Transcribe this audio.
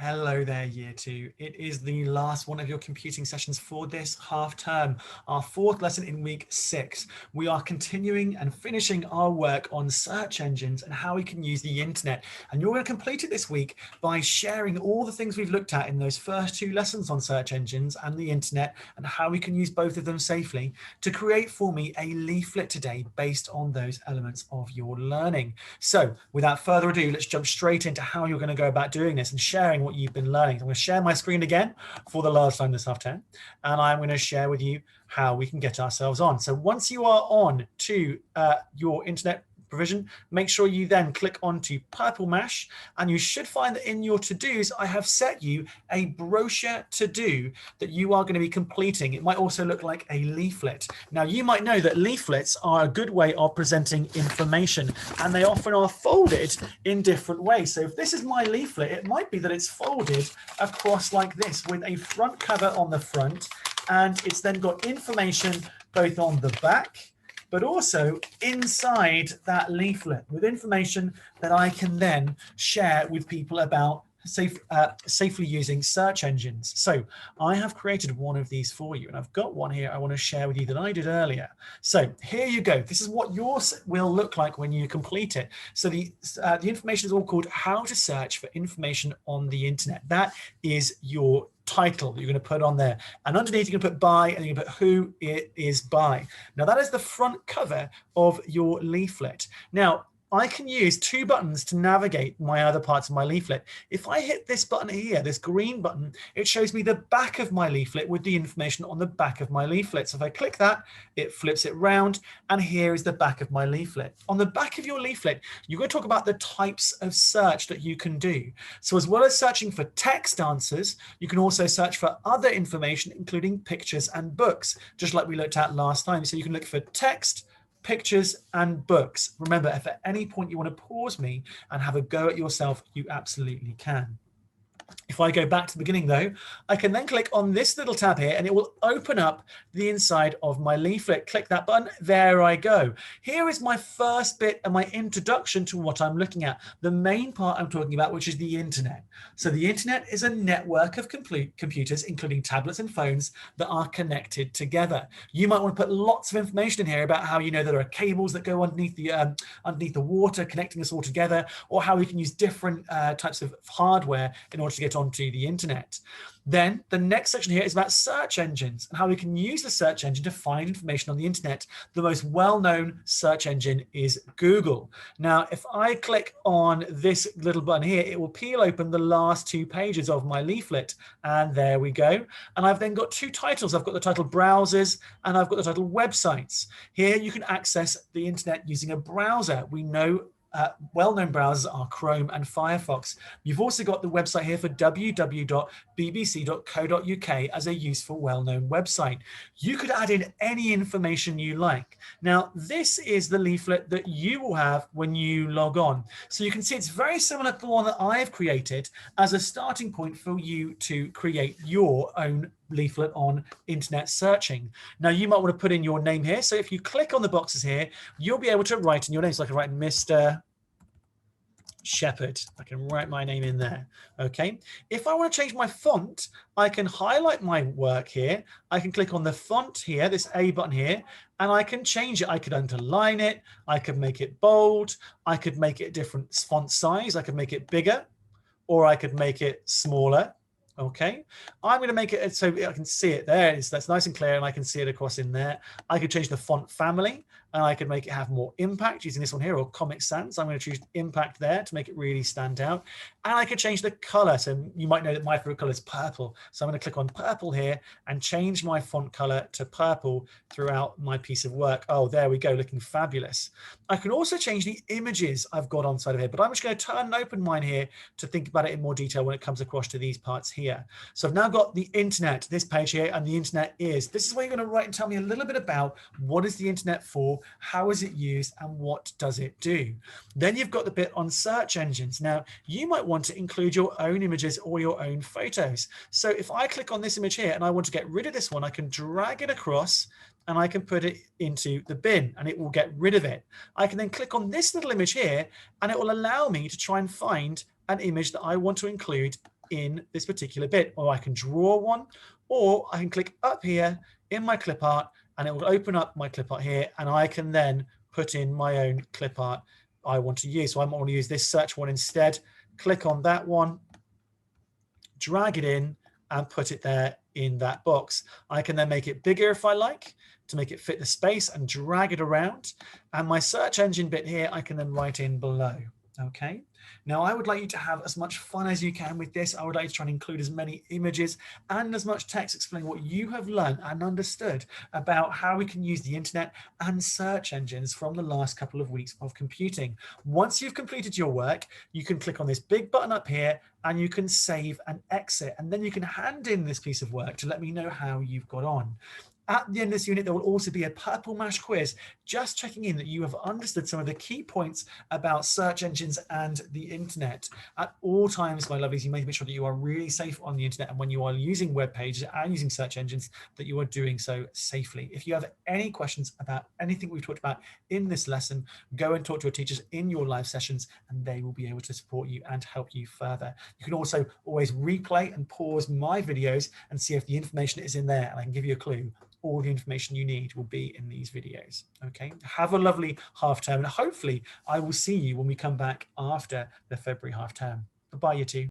Hello there, year two. It is the last one of your computing sessions for this half term, our fourth lesson in week 6. We are continuing and finishing our work on search engines and how we can use the internet. And you're going to complete it this week by sharing all the things we've looked at in those first 2 lessons on search engines and the internet and how we can use both of them safely to create for me a leaflet today based on those elements of your learning. So without further ado, let's jump straight into how you're going to go about doing this and sharing what you've been learning. I'm going to share my screen again for the last time this half term, and I'm going to share with you how we can get ourselves on. So once you are on to your internet provision, make sure you then click onto Purple Mash, and you should find that in your to-dos, I have set you a brochure to-do that you are going to be completing. It might also look like a leaflet. Now, you might know that leaflets are a good way of presenting information, and they often are folded in different ways. So if this is my leaflet, it might be that it's folded across like this with a front cover on the front, and it's then got information both on the back but also inside that leaflet with information that I can then share with people about safely using search engines. So I have created one of these for you, and I've got one here I want to share with you that I did earlier. So here you go. This is what yours will look like when you complete it. So the information is all called How to Search for Information on the Internet. That is your title that you're going to put on there, and underneath you can put by, and you can put who it is by. Now that is the front cover of your leaflet. Now I can use 2 buttons to navigate my other parts of my leaflet. If I hit this button here, this green button, it shows me the back of my leaflet with the information on the back of my leaflet. So if I click that, it flips it round, and here is the back of my leaflet. On the back of your leaflet, you're going to talk about the types of search that you can do. So as well as searching for text answers, you can also search for other information, including pictures and books, just like we looked at last time. So you can look for text, pictures and books. Remember, if at any point you want to pause me and have a go at yourself, you absolutely can. If I go back to the beginning though, I can then click on this little tab here and it will open up the inside of my leaflet. Click that button, there I go. Here is my first bit and my introduction to what I'm looking at, the main part I'm talking about, which is the internet. So the internet is a network of computers, including tablets and phones, that are connected together. You might want to put lots of information in here about how you know there are cables that go underneath the water connecting us all together, or how we can use different types of hardware in order to get onto the internet. Then the next section here is about search engines and how we can use the search engine to find information on the internet. The most well-known search engine is Google. Now, if I click on this little button here, it will peel open the last 2 pages of my leaflet, and there we go. And I've then got 2 titles. I've got the title browsers and I've got the title websites. Here you can access the internet using a browser. We know well-known browsers are Chrome and Firefox. You've also got the website here for www.bbc.co.uk as a useful, well-known website. You could add in any information you like. Now, this is the leaflet that you will have when you log on. So you can see it's very similar to the one that I've created as a starting point for you to create your own leaflet on internet searching. Now you might want to put in your name here. So if you click on the boxes here, you'll be able to write in your name. So I can write Mr. Shepherd. I can write my name in there. Okay. If I want to change my font, I can highlight my work here. I can click on the font here, this A button here, and I can change it. I could underline it. I could make it bold. I could make it a different font size. I could make it bigger, or I could make it smaller. Okay, I'm going to make it so I can see it there. That's nice and clear, and I can see it across in there. I could change the font family, and I could make it have more impact using this one here, or Comic Sans. I'm going to choose impact there to make it really stand out. And I could change the color. So you might know that my favorite color is purple. So I'm going to click on purple here and change my font color to purple throughout my piece of work. Oh, there we go, looking fabulous. I can also change the images I've got on side of here, but I'm just going to turn and open mine here to think about it in more detail when it comes across to these parts here. So I've now got the internet, this page here, and the internet is. This is where you're going to write and tell me a little bit about what is the internet for, how is it used, and what does it do. Then you've got the bit on search engines. Now, you might want to include your own images or your own photos. So if I click on this image here and I want to get rid of this one, I can drag it across and I can put it into the bin and it will get rid of it. I can then click on this little image here and it will allow me to try and find an image that I want to include in this particular bit, or I can draw one, or I can click up here in my clip art and it will open up my clip art here, and I can then put in my own clip art I want to use. So I might want to use this search one instead. Click on that one, drag it in and put it there in that box. I can then make it bigger if I like to make it fit the space and drag it around. And my search engine bit here, I can then write in below. Okay. Now I would like you to have as much fun as you can with this. I would like you to try and include as many images and as much text explaining what you have learned and understood about how we can use the internet and search engines from the last couple of weeks of computing. Once you've completed your work, you can click on this big button up here and you can save and exit. And then you can hand in this piece of work to let me know how you've got on. At the end of this unit, there will also be a Purple Mash quiz, just checking in that you have understood some of the key points about search engines and the internet. At all times, my lovelies, you make sure that you are really safe on the internet, and when you are using web pages and using search engines, that you are doing so safely. If you have any questions about anything we've talked about in this lesson, go and talk to your teachers in your live sessions, and they will be able to support you and help you further. You can also always replay and pause my videos and see if the information is in there, and I can give you a clue. All the information you need will be in these videos. Okay, have a lovely half term, and hopefully I will see you when we come back after the February half term. Bye-bye, you two.